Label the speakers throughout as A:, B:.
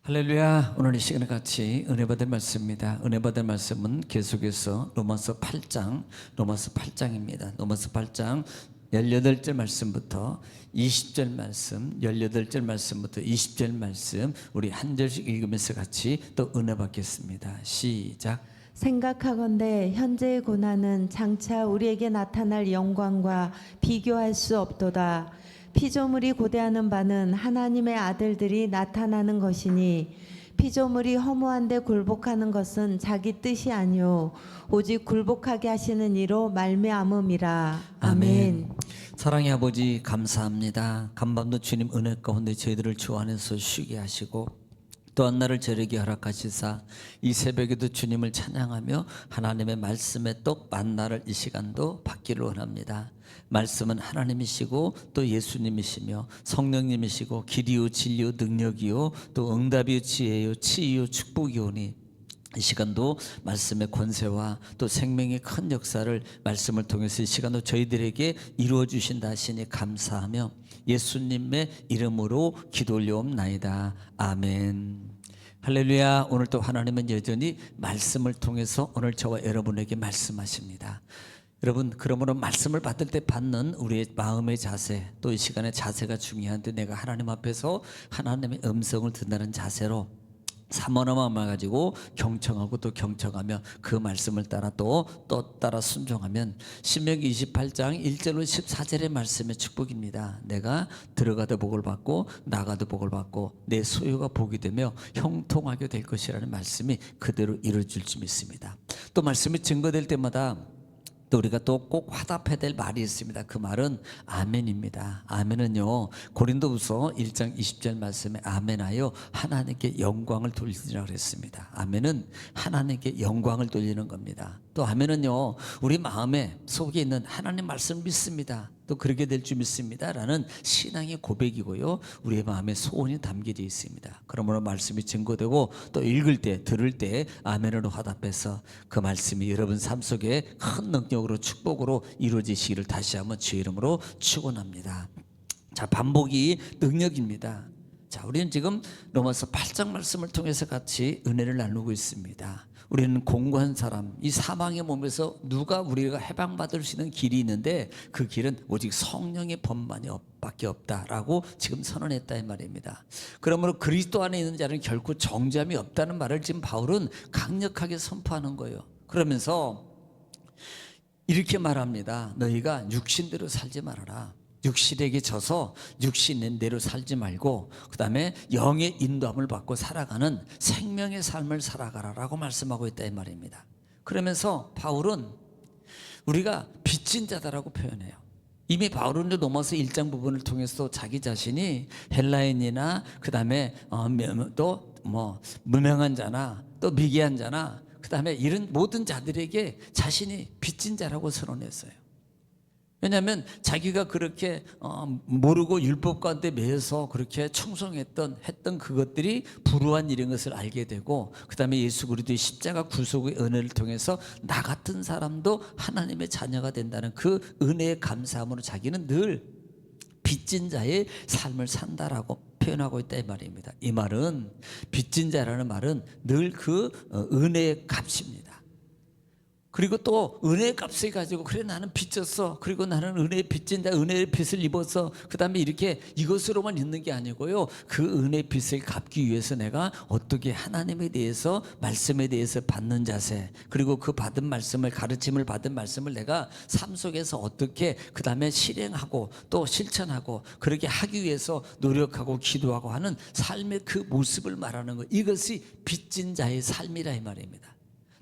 A: 할렐루야. 오늘 이 시간에 같이 은혜 받을 말씀입니다. 은혜 받을 말씀은 계속해서 로마서 8장입니다. 로마서 8장 18절 말씀부터 20절 말씀, 18절 말씀부터 20절 말씀 우리 한 절씩 읽으면서 같이 또 은혜 받겠습니다. 시작.
B: 생각하건대 현재의 고난은 장차 우리에게 나타날 영광과 비교할 수 없도다. 피조물이 고대하는 바는 하나님의 아들들이 나타나는 것이니 피조물이 허무한데 굴복하는 것은 자기 뜻이 아니요 오직 굴복하게 하시는 이로 말미암음이라. 아멘.
A: 사랑의 아버지 감사합니다. 간밤도 주님 은혜 가운데 저희들을 주 안에서 쉬게 하시고 또한 날을 저에게 허락하시사 이 새벽에도 주님을 찬양하며 하나님의 말씀에 떡 만나를 이 시간도 받기를 원합니다. 말씀은 하나님이시고 또 예수님이시며 성령님이시고 길이요 진리요 능력이요 또 응답이요 지혜요 치유요 축복이오니 이 시간도 말씀의 권세와 또 생명의 큰 역사를 말씀을 통해서 이 시간도 저희들에게 이루어 주신다 하시니 감사하며 예수님의 이름으로 기도 올려옵나이다. 아멘. 할렐루야. 오늘 또 하나님은 여전히 말씀을 통해서 오늘 저와 여러분에게 말씀하십니다. 여러분, 그러므로 말씀을 받을 때 받는 우리의 마음의 자세, 또 이 시간의 자세가 중요한데 내가 하나님 앞에서 하나님의 음성을 듣는다는 자세로 사모한 마음을 가지고 경청하고 또 경청하며 그 말씀을 따라 또 따라 순종하면 신명기 28장 1절로 14절의 말씀의 축복입니다. 내가 들어가도 복을 받고 나가도 복을 받고 내 소유가 복이 되며 형통하게 될 것이라는 말씀이 그대로 이루어질 줄 믿습니다. 또 말씀이 증거될 때마다 또 우리가 또 꼭 화답해야 될 말이 있습니다. 그 말은 아멘입니다. 아멘은요, 고린도후서 1장 20절 말씀에 아멘하여 하나님께 영광을 돌리라 그랬습니다. 아멘은 하나님께 영광을 돌리는 겁니다. 또 아멘은요, 우리 마음에 속에 있는 하나님 말씀 믿습니다. 또 그렇게 될 줄 믿습니다 라는 신앙의 고백이고요, 우리의 마음에 소원이 담겨져 있습니다. 그러므로 말씀이 증거되고 또 읽을 때 들을 때 아멘으로 화답해서 그 말씀이 여러분 삶 속에 큰 능력으로 축복으로 이루어지시기를 다시 한번 주의 이름으로 축원합니다. 자, 반복이 능력입니다. 자, 우리는 지금 로마서 8장 말씀을 통해서 같이 은혜를 나누고 있습니다. 우리는 공고한 사람, 이 사망의 몸에서 누가 우리가 해방받을 수 있는 길이 있는데 그 길은 오직 성령의 법만이 밖에 없다라고 지금 선언했다 이 말입니다. 그러므로 그리스도 안에 있는 자는 결코 정죄함이 없다는 말을 지금 바울은 강력하게 선포하는 거예요. 그러면서 이렇게 말합니다. 너희가 육신대로 살지 말아라. 육신에게 져서 육신의 대로 살지 말고 그 다음에 영의 인도함을 받고 살아가는 생명의 삶을 살아가라라고 말씀하고 있다 이 말입니다. 그러면서 바울은 우리가 빚진 자다라고 표현해요. 이미 바울은 로마서 1장 부분을 통해서 자기 자신이 헬라인이나 그 다음에 또 무명한 자나 또 미개한 자나 그 다음에 이런 모든 자들에게 자신이 빚진 자라고 선언했어요. 왜냐하면 자기가 그렇게 모르고 율법 가운데 매여서 그렇게 했던 그것들이 불우한 일인 것을 알게 되고 그 다음에 예수 그리스도의 십자가 구속의 은혜를 통해서 나 같은 사람도 하나님의 자녀가 된다는 그 은혜의 감사함으로 자기는 늘 빚진 자의 삶을 산다라고 표현하고 있다 이 말입니다. 이 말은 빚진 자라는 말은 늘 그 은혜의 값입니다. 그리고 또 은혜의 값을 가지고 그래 나는 빚졌어, 그리고 나는 은혜의 빚진 자, 은혜의 빚을 입어서 그 다음에 이렇게 이것으로만 있는 게 아니고요, 그 은혜의 빚을 갚기 위해서 내가 어떻게 하나님에 대해서 말씀에 대해서 받는 자세, 그리고 그 받은 말씀을 가르침을 받은 말씀을 내가 삶 속에서 어떻게 그 다음에 실행하고 또 실천하고 그렇게 하기 위해서 노력하고 기도하고 하는 삶의 그 모습을 말하는 것, 이것이 빚진 자의 삶이라 이 말입니다.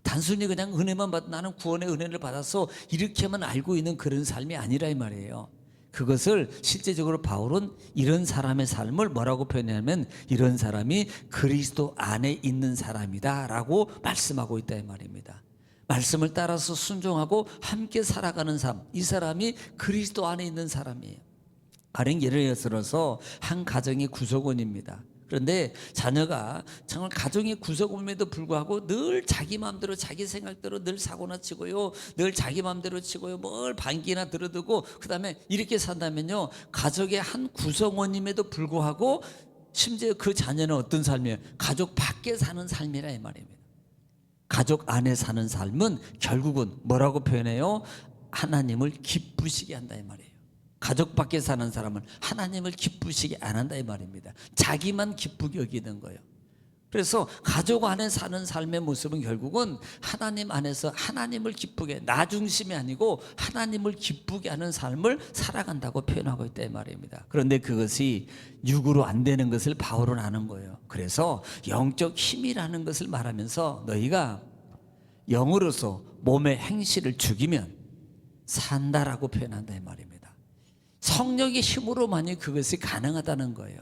A: 단순히 그냥 은혜만 받 나는 구원의 은혜를 받아서 이렇게만 알고 있는 그런 삶이 아니라 이 말이에요. 그것을 실제적으로 바울은 이런 사람의 삶을 뭐라고 표현하냐면 이런 사람이 그리스도 안에 있는 사람이다 라고 말씀하고 있다 이 말입니다. 말씀을 따라서 순종하고 함께 살아가는 삶, 이 사람이 그리스도 안에 있는 사람이에요. 가령 예를 들어서 한 가정의 구성원입니다. 그런데 자녀가 정말 가정의 구성원임에도 불구하고 늘 자기 마음대로 자기 생각대로 늘 사고나 치고요, 늘 자기 마음대로 치고요, 뭘 반기나 들어두고 그 다음에 이렇게 산다면요, 가족의 한 구성원임에도 불구하고 심지어 그 자녀는 어떤 삶이에요? 가족 밖에 사는 삶이라 이 말입니다. 가족 안에 사는 삶은 결국은 뭐라고 표현해요? 하나님을 기쁘시게 한다 이 말이에요. 가족 밖에 사는 사람은 하나님을 기쁘시게 안 한다 이 말입니다. 자기만 기쁘게 여기는 거예요. 그래서 가족 안에 사는 삶의 모습은 결국은 하나님 안에서 하나님을 기쁘게, 나 중심이 아니고 하나님을 기쁘게 하는 삶을 살아간다고 표현하고 있다 이 말입니다. 그런데 그것이 육으로 안 되는 것을 바울은 아는 거예요. 그래서 영적 힘이라는 것을 말하면서 너희가 영으로서 몸의 행실을 죽이면 산다라고 표현한다 이 말입니다. 성령의 힘으로만이 그것이 가능하다는 거예요.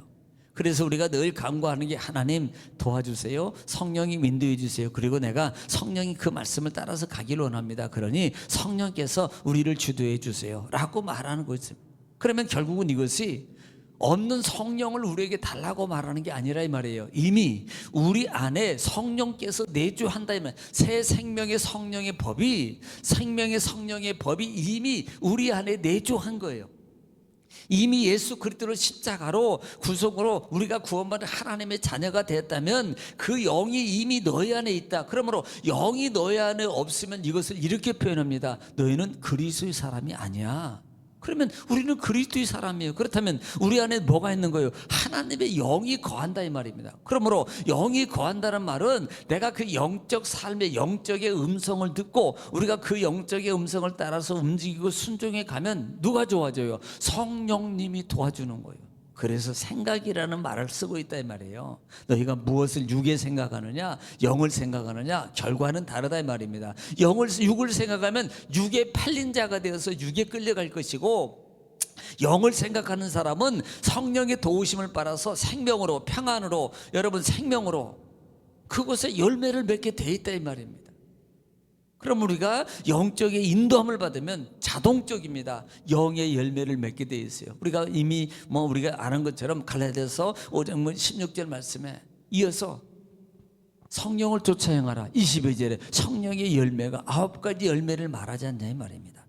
A: 그래서 우리가 늘 간구하는 게 하나님 도와주세요. 성령이 인도해 주세요. 그리고 내가 성령이 그 말씀을 따라서 가기를 원합니다. 그러니 성령께서 우리를 주도해 주세요 라고 말하는 거죠. 그러면 결국은 이것이 없는 성령을 우리에게 달라고 말하는 게 아니라 이 말이에요. 이미 우리 안에 성령께서 내주한다 이 말. 새 생명의 성령의 법이, 생명의 성령의 법이 이미 우리 안에 내주한 거예요. 이미 예수 그리스도를 십자가로 구속으로 우리가 구원받은 하나님의 자녀가 되었다면 그 영이 이미 너희 안에 있다. 그러므로 영이 너희 안에 없으면 이것을 이렇게 표현합니다. 너희는 그리스도의 사람이 아니야. 그러면 우리는 그리스도의 사람이에요. 그렇다면 우리 안에 뭐가 있는 거예요? 하나님의 영이 거한다 이 말입니다. 그러므로 영이 거한다는 말은 내가 그 영적 삶의 영적의 음성을 듣고 우리가 그 영적의 음성을 따라서 움직이고 순종해 가면 누가 도와줘요? 성령님이 도와주는 거예요. 그래서 생각이라는 말을 쓰고 있다 이 말이에요. 너희가 무엇을 육에 생각하느냐 영을 생각하느냐 결과는 다르다 이 말입니다. 육을 생각하면 육에 팔린 자가 되어서 육에 끌려갈 것이고, 영을 생각하는 사람은 성령의 도우심을 받아서 생명으로, 평안으로, 여러분 생명으로 그곳에 열매를 맺게 돼 있다 이 말입니다. 그럼 우리가 영적의 인도함을 받으면 자동적입니다. 영의 열매를 맺게 돼 있어요. 우리가 이미 우리가 아는 것처럼 갈라디아서 5장 16절 말씀에 이어서 성령을 쫓아 행하라 22절에 성령의 열매가 9가지 열매를 말하지 않냐 이 말입니다.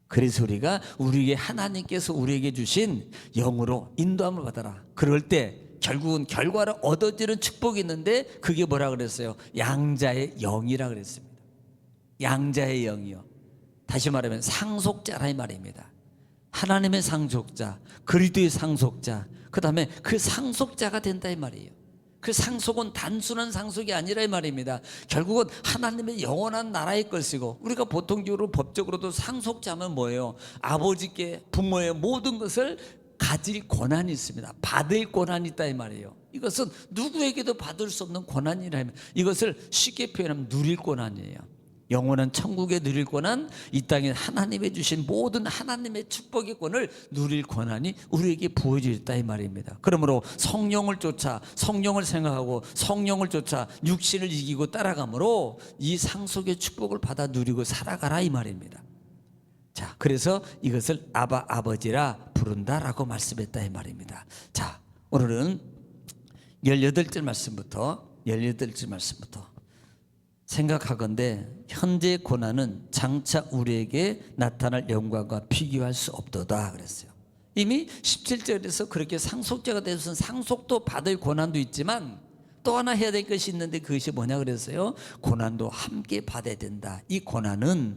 A: 그래서 우리가 우리에게 하나님께서 우리에게 주신 영으로 인도함을 받아라. 그럴 때 결국은 결과를 얻어지는 축복이 있는데 그게 뭐라 그랬어요? 양자의 영이라 그랬습니다. 양자의 영이요. 다시 말하면 상속자라 이 말입니다. 하나님의 상속자, 그리스도의 상속자, 그 다음에 그 상속자가 된다 이 말이에요. 그 상속은 단순한 상속이 아니라 이 말입니다. 결국은 하나님의 영원한 나라의 것이고, 우리가 보통적으로 법적으로도 상속자면 뭐예요? 아버지께 부모의 모든 것을 가질 권한이 있습니다. 받을 권한이 있다 이 말이에요. 이것은 누구에게도 받을 수 없는 권한이라, 이것을 쉽게 표현하면 누릴 권한이에요. 영원한 천국에 누릴 권한, 이 땅에 하나님이 주신 모든 하나님의 축복의 권을 누릴 권한이 우리에게 부어져 있다 이 말입니다. 그러므로 성령을 쫓아, 성령을 생각하고 성령을 쫓아 육신을 이기고 따라가므로 이 상속의 축복을 받아 누리고 살아가라 이 말입니다. 자, 그래서 이것을 아바 아버지라 부른다라고 말씀했다 이 말입니다. 자, 오늘은 18절 말씀부터 생각하건대 현재의 고난은 장차 우리에게 나타날 영광과 비교할 수 없도다 그랬어요. 이미 17절에서 그렇게 상속자가 되어서 상속도 받을 고난도 있지만 또 하나 해야 될 것이 있는데 그것이 뭐냐 그랬어요? 고난도 함께 받아야 된다. 이 고난은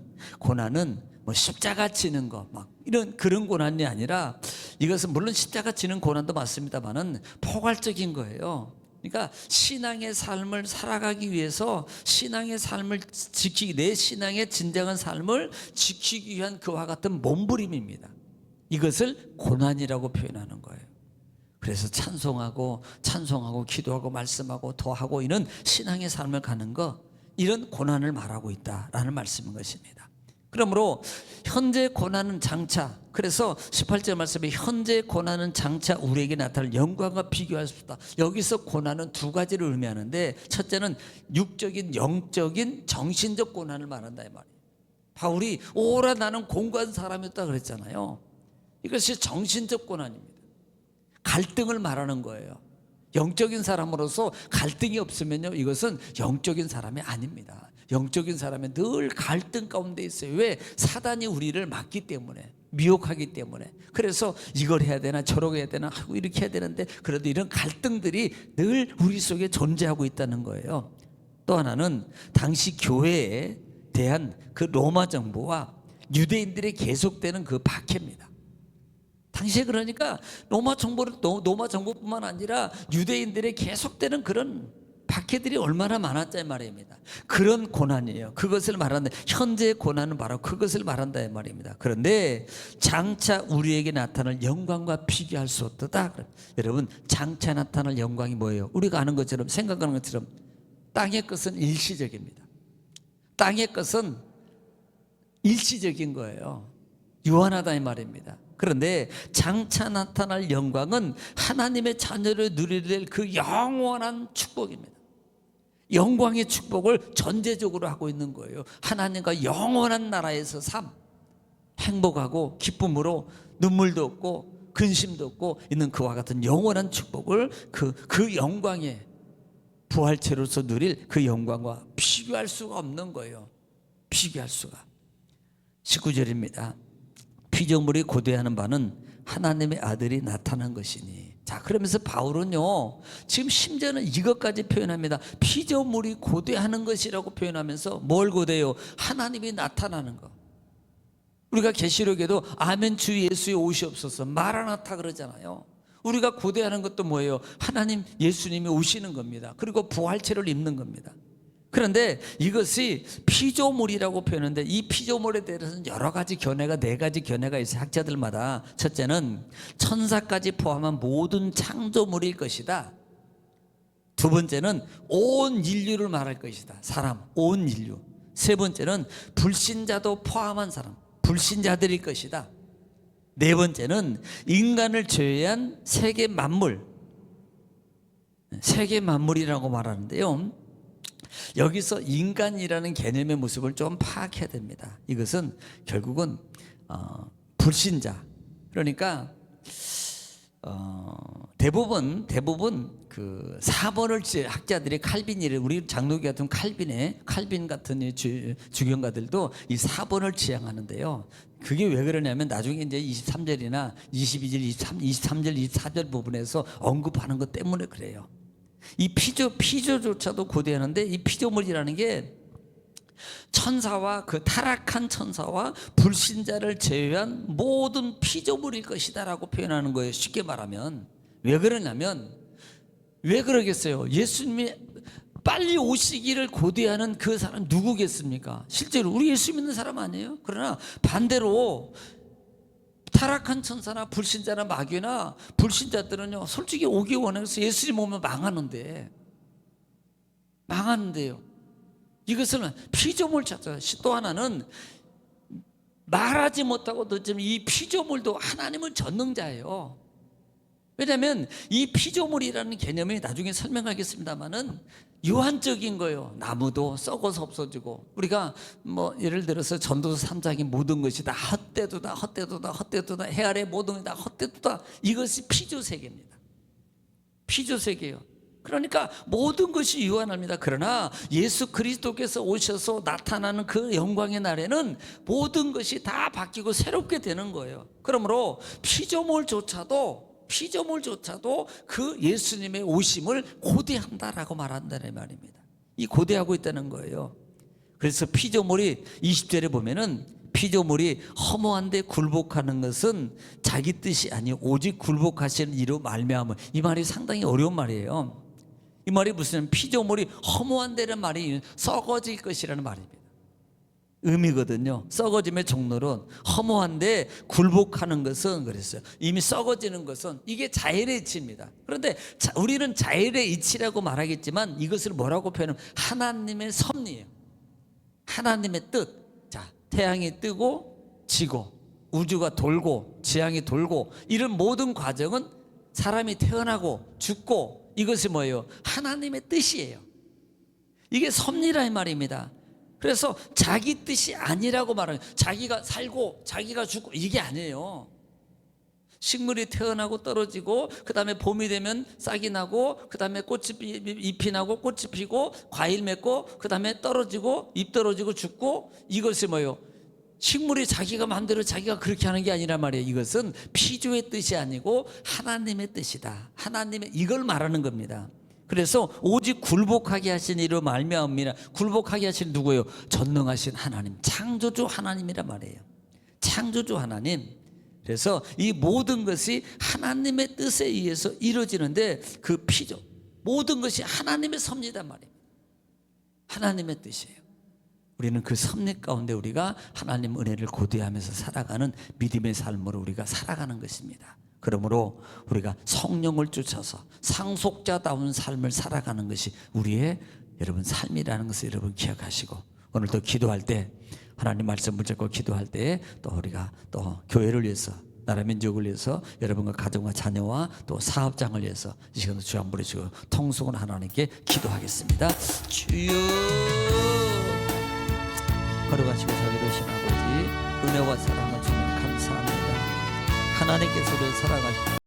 A: 십자가 지는 거 이런 그런 고난이 아니라, 이것은 물론 십자가 지는 고난도 맞습니다만은 포괄적인 거예요. 그러니까 신앙의 삶을 살아가기 위해서 신앙의 삶을 지키기, 내 신앙의 진정한 삶을 지키기 위한 그와 같은 몸부림입니다. 이것을 고난이라고 표현하는 거예요. 그래서 찬송하고 기도하고 말씀하고 더하고 이런 신앙의 삶을 가는 거, 이런 고난을 말하고 있다라는 말씀인 것입니다. 그러므로 현재 고난은 장차, 그래서 18절 말씀에 현재 고난은 장차 우리에게 나타날 영광과 비교할 수 없다. 여기서 고난은 두 가지를 의미하는데, 첫째는 육적인, 영적인, 정신적 고난을 말한다 이 말이에요. 바울이 오라 나는 공고한 사람이었다 그랬잖아요. 이것이 정신적 고난입니다. 갈등을 말하는 거예요. 영적인 사람으로서 갈등이 없으면요, 이것은 영적인 사람이 아닙니다. 영적인 사람은 늘 갈등 가운데 있어요. 왜? 사단이 우리를 막기 때문에, 미혹하기 때문에. 그래서 이걸 해야 되나 저러고 해야 되나 하고 이렇게 해야 되는데, 그래도 이런 갈등들이 늘 우리 속에 존재하고 있다는 거예요. 또 하나는 당시 교회에 대한 그 로마 정부와 유대인들의 계속되는 그 박해입니다. 당시에 그러니까 로마 정부뿐만 아니라 유대인들의 계속되는 그런 박해들이 얼마나 많았자 이 말입니다. 그런 고난이에요. 그것을 말한다. 현재의 고난은 바로 그것을 말한다 이 말입니다. 그런데 장차 우리에게 나타날 영광과 비교할 수 없다. 여러분, 장차 나타날 영광이 뭐예요? 우리가 아는 것처럼, 생각하는 것처럼 땅의 것은 일시적입니다. 땅의 것은 일시적인 거예요. 유한하다 이 말입니다. 그런데 장차 나타날 영광은 하나님의 자녀를 누리게 될 그 영원한 축복입니다. 영광의 축복을 전제적으로 하고 있는 거예요. 하나님과 영원한 나라에서 삶, 행복하고 기쁨으로 눈물도 없고 근심도 없고 있는 그와 같은 영원한 축복을 그 영광의 부활체로서 누릴 그 영광과 비교할 수가 없는 거예요. 비교할 수가. 19절입니다. 피조물이 고대하는 바는 하나님의 아들이 나타난 것이니. 자, 그러면서 바울은요, 지금 심지어는 이것까지 표현합니다. 피조물이 고대하는 것이라고 표현하면서 뭘 고대해요? 하나님이 나타나는 것. 우리가 계시록에도 아멘 주 예수의 오시옵소서 마라나타 그러잖아요. 우리가 고대하는 것도 뭐예요? 하나님 예수님이 오시는 겁니다. 그리고 부활체를 입는 겁니다. 그런데 이것이 피조물이라고 표현하는데, 이 피조물에 대해서는 여러 가지 견해가, 4가지 견해가 있어요. 학자들마다. 첫째는 천사까지 포함한 모든 창조물일 것이다. 두 번째는 온 인류를 말할 것이다. 사람, 온 인류. 세 번째는 불신자도 포함한 사람, 불신자들일 것이다. 네 번째는 인간을 제외한 세계 만물, 세계 만물이라고 말하는데요, 여기서 인간이라는 개념의 모습을 좀 파악해야 됩니다. 이것은 결국은 불신자, 그러니까 대부분 그 4번을 학자들이 칼빈이를, 우리 장로교 같은 칼빈 같은 주경가들도 이 4번을 지향하는데요. 그게 왜 그러냐면 나중에 이제 23절이나 22절, 23절, 24절 부분에서 언급하는 것 때문에 그래요. 이 피조조차도 고대하는데, 이 피조물이라는 게 천사와 그 타락한 천사와 불신자를 제외한 모든 피조물일 것이다라고 표현하는 거예요. 쉽게 말하면. 왜 그러냐면, 왜 그러겠어요? 예수님이 빨리 오시기를 고대하는 그 사람 누구겠습니까? 실제로 우리 예수 믿는 사람 아니에요? 그러나 반대로 타락한 천사나 불신자나 마귀나 불신자들은요, 솔직히 오기 원해서 예수님 오면 망하는데요. 이것은 피조물 자체. 또 하나는 말하지 못하고 듣지만 이 피조물도 하나님은 전능자예요. 왜냐하면 이 피조물이라는 개념이 나중에 설명하겠습니다만은 유한적인 거예요. 나무도 썩어서 없어지고, 우리가 뭐 예를 들어서 전도서 3장의 모든 것이 다 헛되도다, 해 아래 모든 것이 다 헛되도다. 이것이 피조세계입니다. 피조세계예요. 그러니까 모든 것이 유한합니다. 그러나 예수 그리스도께서 오셔서 나타나는 그 영광의 날에는 모든 것이 다 바뀌고 새롭게 되는 거예요. 그러므로 피조물조차도 그 예수님의 오심을 고대한다라고 말한다는 말입니다. 이 고대하고 있다는 거예요. 그래서 피조물이 20절에 보면은, 피조물이 허무한데 굴복하는 것은 자기 뜻이 아니요 오직 굴복하시는 이로 말미암아. 이 말이 상당히 어려운 말이에요. 이 말이 무슨, 피조물이 허무한데는 말이 썩어질 것이라는 말입니다. 의미거든요. 썩어짐의 종로는 허무한데 굴복하는 것은 그랬어요. 이미 썩어지는 것은, 이게 자연의 이치입니다. 그런데 우리는 자연의 이치라고 말하겠지만 이것을 뭐라고 표현하면 하나님의 섭리예요. 하나님의 뜻. 자, 태양이 뜨고 지고 우주가 돌고 지향이 돌고, 이런 모든 과정은 사람이 태어나고 죽고, 이것이 뭐예요? 하나님의 뜻이에요. 이게 섭리라 이 말입니다. 그래서 자기 뜻이 아니라고 말하는, 자기가 살고 자기가 죽고 이게 아니에요. 식물이 태어나고 떨어지고, 그 다음에 봄이 되면 싹이 나고, 그 다음에 잎이 나고 꽃이 피고 과일 맺고, 그 다음에 떨어지고 잎 떨어지고 죽고, 이것이 뭐예요? 식물이 자기가 마음대로 자기가 그렇게 하는 게 아니란 말이에요. 이것은 피조의 뜻이 아니고 하나님의 뜻이다. 하나님의 이걸 말하는 겁니다. 그래서 오직 굴복하게 하신 이로 말미암으라. 굴복하게 하신 누구예요? 전능하신 하나님, 창조주 하나님이란 말이에요. 창조주 하나님. 그래서 이 모든 것이 하나님의 뜻에 의해서 이루어지는데 그 피조 모든 것이 하나님의 섭리단 말이에요. 하나님의 뜻이에요. 우리는 그 섭리 가운데 우리가 하나님 은혜를 고대하면서 살아가는 믿음의 삶으로 우리가 살아가는 것입니다. 그러므로 우리가 성령을 쫓아서 상속자다운 삶을 살아가는 것이 우리의 여러분 삶이라는 것을 여러분 기억하시고, 오늘도 기도할 때 하나님 말씀 붙잡고 기도할 때 또 우리가 또 교회를 위해서, 나라 민족을 위해서, 여러분과 가정과 자녀와 또 사업장을 위해서 이 시간에 주 안 부르시고 통성을 하나님께 기도하겠습니다. 주여. 걸어가시고 자비로우신 아버지, 은혜와 사랑을 주님 감사합니다. 하나님께서 우리를 살아가시고